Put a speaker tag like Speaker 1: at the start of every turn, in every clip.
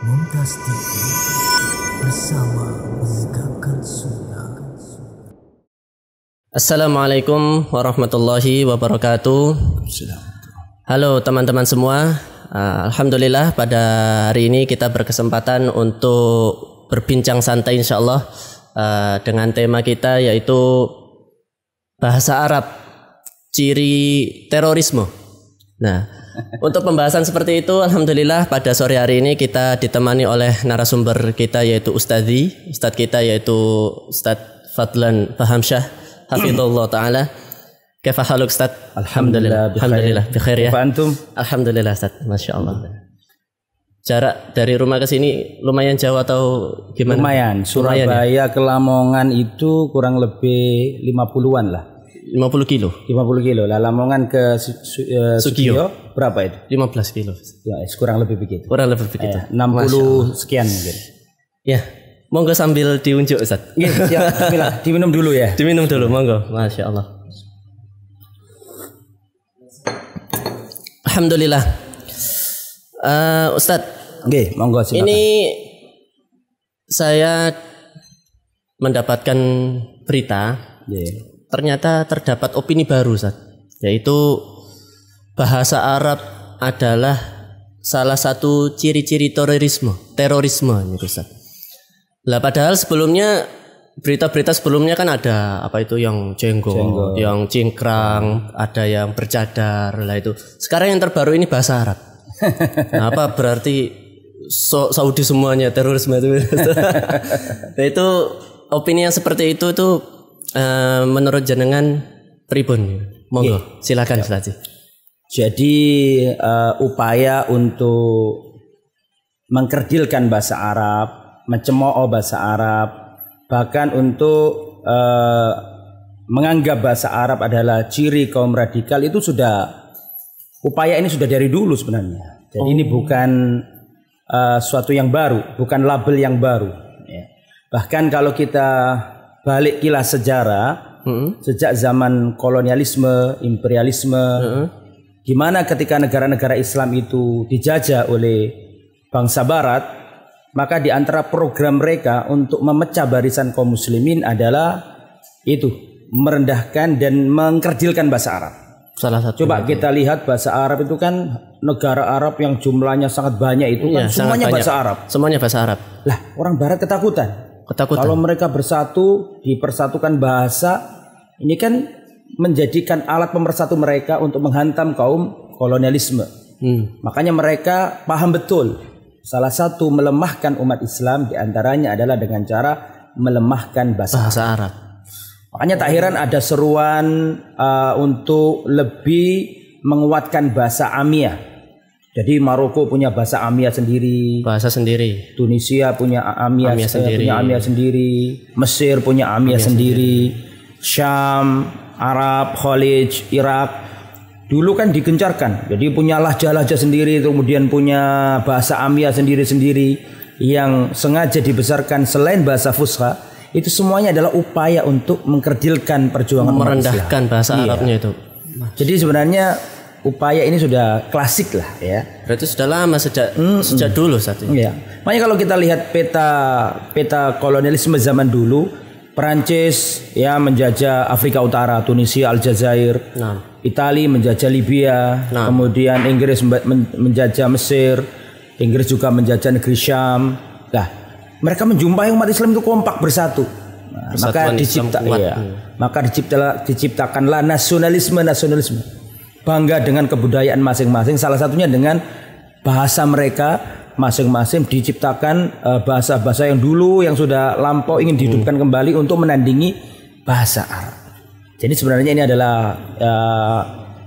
Speaker 1: Mumtaz TV bersama menegakkan sunnah.
Speaker 2: Assalamualaikum warahmatullahi wabarakatuh. Halo teman-teman semua. Alhamdulillah pada hari ini kita berkesempatan untuk berbincang santai insyaallah dengan tema kita yaitu bahasa Arab, ciri terorisme. Nah, untuk pembahasan seperti itu, alhamdulillah pada sore hari ini kita ditemani oleh narasumber kita yaitu Ustadz kita yaitu Ustadz Fadlan Fahamsyah, hafizallahu taala. Kaifa haluk Ustadz? Alhamdulillah bikhair ya.
Speaker 3: Antum?
Speaker 2: Alhamdulillah Ustadz, masyaallah. Jarak dari rumah ke sini lumayan jauh atau gimana?
Speaker 3: Lumayan. Surabaya ke Lamongan itu kurang lebih 50-an lah.
Speaker 2: 50 kilo.
Speaker 3: 50 kilo. Lah Lamongan ke Sugiyo berapa itu?
Speaker 2: 15 kilo.
Speaker 3: Ya, kurang lebih begitu.
Speaker 2: Kurang lebih begitu.
Speaker 3: 60 sekian mungkin.
Speaker 2: Ya, monggo sambil diunjuk Ustaz.
Speaker 3: Ya, bismillah. Diminum dulu ya.
Speaker 2: Diminum dulu, monggo. Masya Allah. Alhamdulillah. Ustadz,
Speaker 3: Monggo silakan.
Speaker 2: ini saya mendapatkan berita. Ternyata terdapat opini baru, Ustaz, yaitu bahasa Arab adalah salah satu ciri-ciri terorisme ini, Ustaz. Lah padahal sebelumnya berita-berita sebelumnya kan ada apa itu yang jenggot, yang cingkrang, ada yang bercadar, lah itu. Sekarang yang terbaru ini bahasa Arab. Nah, apa berarti Saudi semuanya terorisme itu? Nah, itu opini yang seperti itu menurut jenengan pripun? Monggo, silakan Ustaz.
Speaker 3: Jadi upaya untuk mengkerdilkan bahasa Arab, mencemooh bahasa Arab, bahkan untuk menganggap bahasa Arab adalah ciri kaum radikal itu upaya ini sudah dari dulu sebenarnya. Jadi ini bukan suatu yang baru, bukan label yang baru. Ya. Bahkan kalau kita balik kilas sejarah, sejak zaman kolonialisme, imperialisme, gimana ketika negara-negara Islam itu dijajah oleh bangsa Barat, maka di antara program mereka untuk memecah barisan kaum muslimin adalah itu, merendahkan dan mengkerdilkan bahasa Arab. Salah satu. Coba kita lihat bahasa Arab itu kan negara Arab yang jumlahnya sangat banyak itu kan semuanya bahasa Arab.
Speaker 2: Semuanya bahasa Arab.
Speaker 3: Lah, orang Barat ketakutan. Kalau mereka bersatu, dipersatukan bahasa, ini kan menjadikan alat pemersatu mereka untuk menghantam kaum kolonialisme. Makanya mereka paham betul. Salah satu melemahkan umat Islam diantaranya adalah dengan cara melemahkan bahasa Arab. Makanya tak heran ada seruan untuk lebih menguatkan bahasa Amiyah. Jadi Maroko punya bahasa Amiyah sendiri, Tunisia punya Amiyah sendiri, Mesir punya Amiyah sendiri, Syam, Arab, Khalij, Irak dulu kan digencarkan. Jadi punya lahjah-lahjah sendiri, kemudian punya bahasa Amiyah sendiri-sendiri yang sengaja dibesarkan selain bahasa Fusha. Itu semuanya adalah upaya untuk mengkerdilkan perjuangan
Speaker 2: merendahkan bahasa Arabnya itu.
Speaker 3: Jadi sebenarnya upaya ini sudah klasik lah ya.
Speaker 2: Berarti sudah lama sejak dulu saat ini.
Speaker 3: Iya. Makanya kalau kita lihat peta kolonialisme zaman dulu, Perancis ya menjajah Afrika Utara, Tunisia, Aljazair. Italia menjajah Libya, kemudian Inggris menjajah Mesir, Inggris juga menjajah negeri Syam. Nah, mereka menjumpai umat Islam itu kompak bersatu. Maka diciptakanlah nasionalisme. Bangga dengan kebudayaan masing-masing, salah satunya dengan bahasa mereka masing-masing, diciptakan bahasa-bahasa yang dulu yang sudah lampau ingin dihidupkan kembali untuk menandingi bahasa Arab. Jadi sebenarnya ini adalah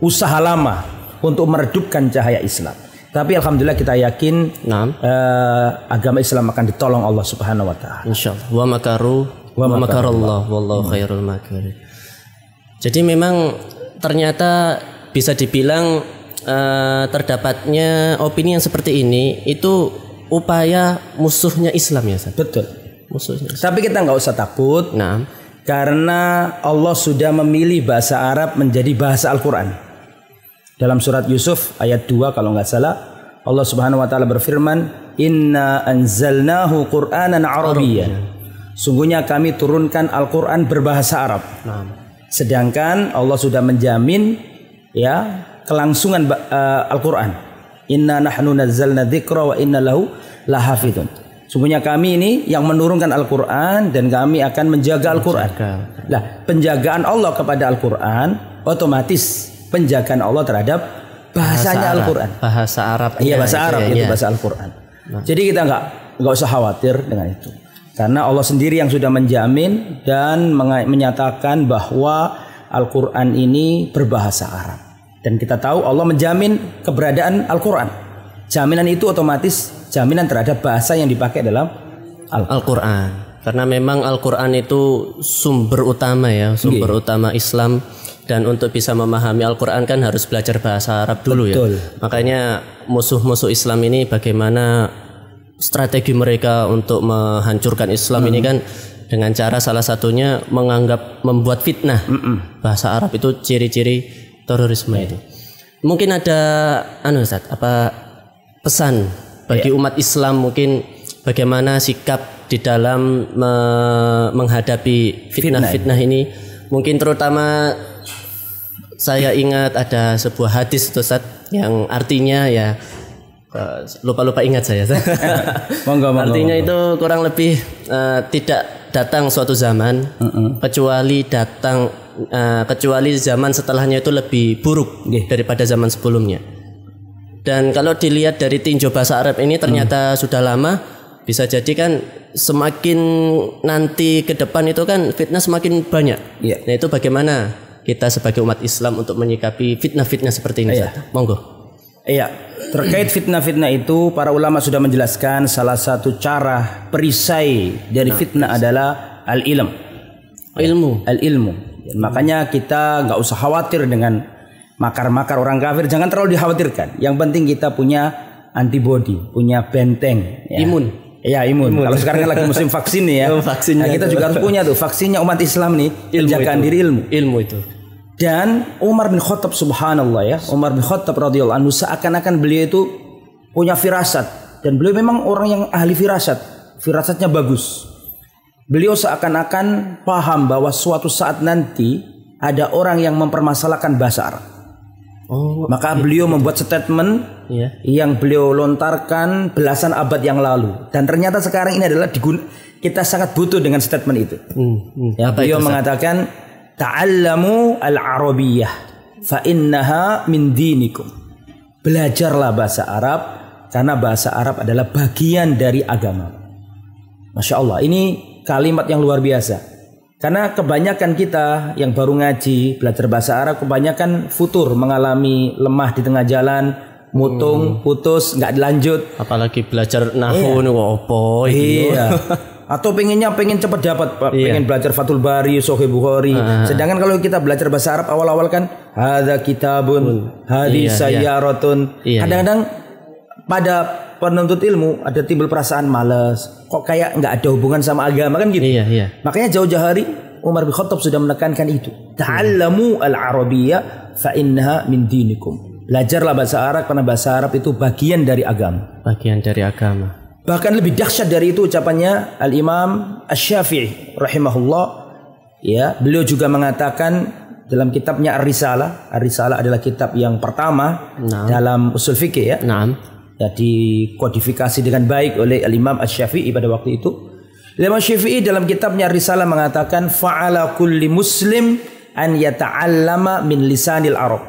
Speaker 3: usaha lama untuk meredupkan cahaya Islam. Tapi alhamdulillah kita yakin agama Islam akan ditolong Allah Subhanahu wa taala.
Speaker 2: Insyaallah. Wa makarallah wallahu khairul makirin. Jadi memang ternyata bisa dibilang terdapatnya opini yang seperti ini itu upaya musuhnya Islam ya, Ustaz?
Speaker 3: Betul.
Speaker 2: Musuhnya Islam.
Speaker 3: Tapi kita nggak usah takut. Karena Allah sudah memilih bahasa Arab menjadi bahasa Al-Quran. Dalam surat Yusuf ayat 2 kalau nggak salah, Allah Subhanahu wa taala berfirman, "Inna anzalnahu Qur'anan Arabiyyan." Sungguhnya kami turunkan Al-Qur'an berbahasa Arab. Sedangkan Allah sudah menjamin ya kelangsungan Al-Qur'an. Inna nahnu nazzalna dzikra wa inna lahu lahafidun. Sungguhnya kami ini yang menurunkan Al-Qur'an dan kami akan menjaga Al-Qur'an. Nah, penjagaan Allah kepada Al-Qur'an otomatis penjagaan Allah terhadap bahasanya Al-Qur'an.
Speaker 2: Bahasa Arab.
Speaker 3: Iya, bahasa Arab itu bahasa Al-Qur'an. Jadi kita nggak usah khawatir dengan itu. Karena Allah sendiri yang sudah menjamin dan menyatakan bahwa Al-Qur'an ini berbahasa Arab. Dan kita tahu Allah menjamin keberadaan Al-Qur'an. Jaminan itu otomatis jaminan terhadap bahasa yang dipakai dalam
Speaker 2: Al-Qur'an. Karena memang Al-Qur'an itu sumber utama ya, sumber utama Islam. Dan untuk bisa memahami Al-Quran kan harus belajar bahasa Arab dulu. Betul. Ya. Makanya musuh-musuh Islam ini bagaimana strategi mereka untuk menghancurkan Islam ini kan dengan cara salah satunya membuat fitnah. Bahasa Arab itu ciri-ciri terorisme itu. Mungkin ada Ustaz, pesan bagi umat Islam mungkin bagaimana sikap di dalam menghadapi fitnah-fitnah ini. Mungkin terutama saya ingat ada sebuah hadis Ustaz yang artinya ya lupa ingat saya. Artinya itu kurang lebih tidak datang suatu zaman kecuali zaman setelahnya itu lebih buruk daripada zaman sebelumnya. Dan kalau dilihat dari tinjau bahasa Arab ini ternyata sudah lama, bisa jadi kan semakin nanti ke depan itu kan fitnah semakin banyak. Nah itu bagaimana kita sebagai umat Islam untuk menyikapi fitnah-fitnah seperti ini? Monggo.
Speaker 3: Iya, terkait fitnah-fitnah itu para ulama sudah menjelaskan salah satu cara perisai dari fitnah adalah ilmu. Makanya kita nggak usah khawatir dengan makar-makar orang kafir, jangan terlalu dikhawatirkan. Yang penting kita punya antibody, punya benteng, ya. Imun. Kalau sekarang kan lagi musim vaksin nih ya. Nah, kita juga harus punya tuh vaksinnya umat Islam nih, penjagaan diri ilmu itu. Dan Umar bin Khattab subhanallah ya, Umar bin Khattab radhiyallahu anhu seakan-akan beliau itu punya firasat dan beliau memang orang yang ahli firasatnya bagus. Beliau seakan-akan paham bahwa suatu saat nanti ada orang yang mempermasalahkan bahasa Arab. Maka beliau membuat statement yang beliau lontarkan belasan abad yang lalu dan ternyata sekarang ini adalah kita sangat butuh dengan statement itu. Beliau mengatakan ta'allamu al-arabiyyah fa innaha min dinikum. Belajarlah bahasa Arab karena bahasa Arab adalah bagian dari agama. Masya Allah, ini kalimat yang luar biasa. Karena kebanyakan kita yang baru ngaji, belajar bahasa Arab, kebanyakan futur, mengalami lemah di tengah jalan, mutung, putus, nggak dilanjut.
Speaker 2: Apalagi belajar nahwu,
Speaker 3: Atau pengen cepat dapat, pengen belajar Fathul Bari, Sahih Bukhari. Sedangkan kalau kita belajar bahasa Arab awal-awal kan, hadza kitabun, hadis sayyaratun. Kadang-kadang pada penuntut ilmu ada timbul perasaan malas, kok kayak nggak ada hubungan sama agama kan gitu. Makanya jauh-jauh hari Umar bin Khattab sudah menekankan itu. Ta'allamu al-arabiyyah fa innaha min dinikum. Belajarlah bahasa Arab karena bahasa Arab itu bagian dari agama. Bahkan lebih dahsyat dari itu ucapannya Al-Imam Asy-Syafi'i rahimahullah. Ya, beliau juga mengatakan dalam kitabnya Ar-Risalah. Ar-Risalah adalah kitab yang pertama dalam usul fikih ya. Ya, dikodifikasi dengan baik oleh Al-Imam Asy-Syafi'i pada waktu itu. Imam Syafi'i dalam kitabnya Risalah mengatakan fa'ala kulli muslim an yata'allama min lisanil Arab.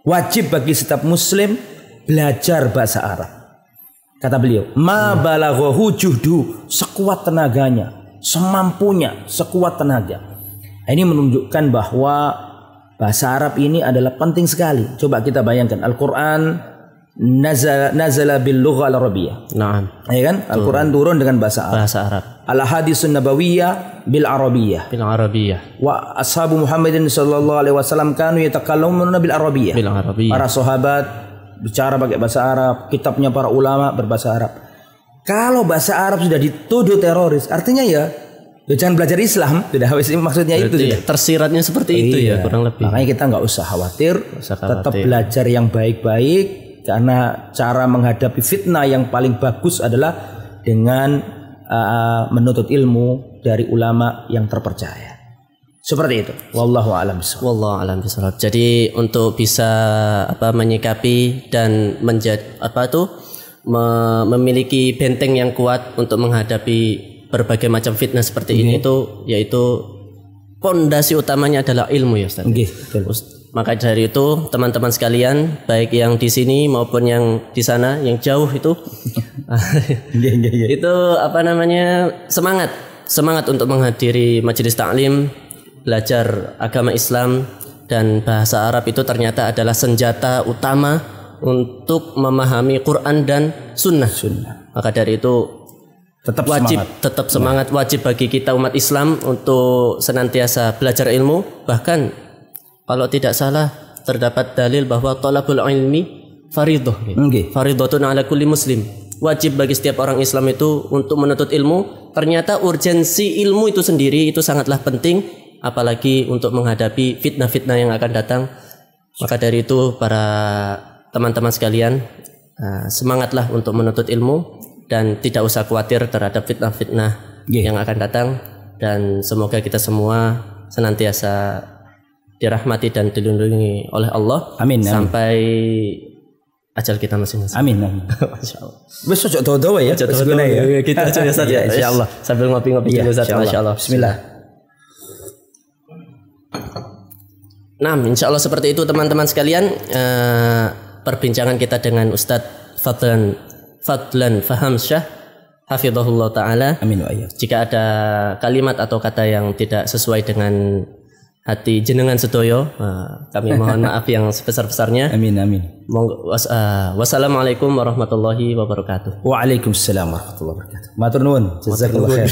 Speaker 3: Wajib bagi setiap muslim belajar bahasa Arab. Kata beliau, ma balaghahu juhdu, sekuat tenaganya, semampunya, sekuat tenaga. Ini menunjukkan bahwa bahasa Arab ini adalah penting sekali. Coba kita bayangkan Al-Qur'an nazala bil lughah al-arabiyyah. Ya kan? Al-Qur'an turun dengan bahasa Arab. Al-hadisun nabawiyyah bil arabiyyah. Wa ashabu Muhammadin sallallahu alaihi wasallam kanu yatakallamuna bil arabiyyah. Para sahabat bicara pakai bahasa Arab, kitabnya para ulama berbahasa Arab. Kalau bahasa Arab sudah dituduh teroris, artinya ya jangan belajar Islam. Sudah maksudnya itu sudah.
Speaker 2: Tersiratnya seperti itu ya kurang lebih.
Speaker 3: Makanya kita nggak usah khawatir, tetap belajar yang baik-baik. karena cara menghadapi fitnah yang paling bagus adalah dengan menuntut ilmu dari ulama yang terpercaya. Seperti itu. Wallahu a'lam bishawab.
Speaker 2: Wallahu a'lam bishawab. Jadi untuk bisa menyikapi dan memiliki benteng yang kuat untuk menghadapi berbagai macam fitnah seperti ini itu yaitu pondasi utamanya adalah ilmu ya Ustaz. Maka dari itu teman-teman sekalian baik yang di sini maupun yang di sana yang jauh itu itu semangat untuk menghadiri majelis taklim, belajar agama Islam dan bahasa Arab itu ternyata adalah senjata utama untuk memahami Quran dan Sunnah. Maka dari itu tetap semangat wajib bagi kita umat Islam untuk senantiasa belajar ilmu. Bahkan kalau tidak salah terdapat dalil bahwa thalabul ilmi fardhah. Fardhatun ala kulli muslim. Wajib bagi setiap orang Islam itu untuk menuntut ilmu. Ternyata urgensi ilmu itu sendiri itu sangatlah penting apalagi untuk menghadapi fitnah-fitnah yang akan datang. Maka dari itu para teman-teman sekalian semangatlah untuk menuntut ilmu dan tidak usah khawatir terhadap fitnah-fitnah yang akan datang dan semoga kita semua senantiasa dirahmati dan dilindungi oleh Allah.
Speaker 3: Amin.
Speaker 2: Sampai ajal kita masing-masing.
Speaker 3: Amin.
Speaker 2: Masyaallah.
Speaker 3: Wes ojo dodo ya.
Speaker 2: Kita aja Ustaz ya. Insyaallah. Sambil ngopi-ngopi dulu Ustaz. Masyaallah.
Speaker 3: Bismillah.
Speaker 2: Nah, insyaallah seperti itu teman-teman sekalian perbincangan kita dengan Ustadz Fadlan Fahamsyah hafizahullah taala.
Speaker 3: Amin wa iyyak.
Speaker 2: Jika ada kalimat atau kata yang tidak sesuai dengan hati jenengan sedoyo, kami mohon maaf yang sebesar-besarnya.
Speaker 3: Amin.
Speaker 2: Wassalamualaikum warahmatullahi wabarakatuh.
Speaker 3: Waalaikumsalam warahmatullahi wabarakatuh. Matur nuwun. Jazakallahu khair.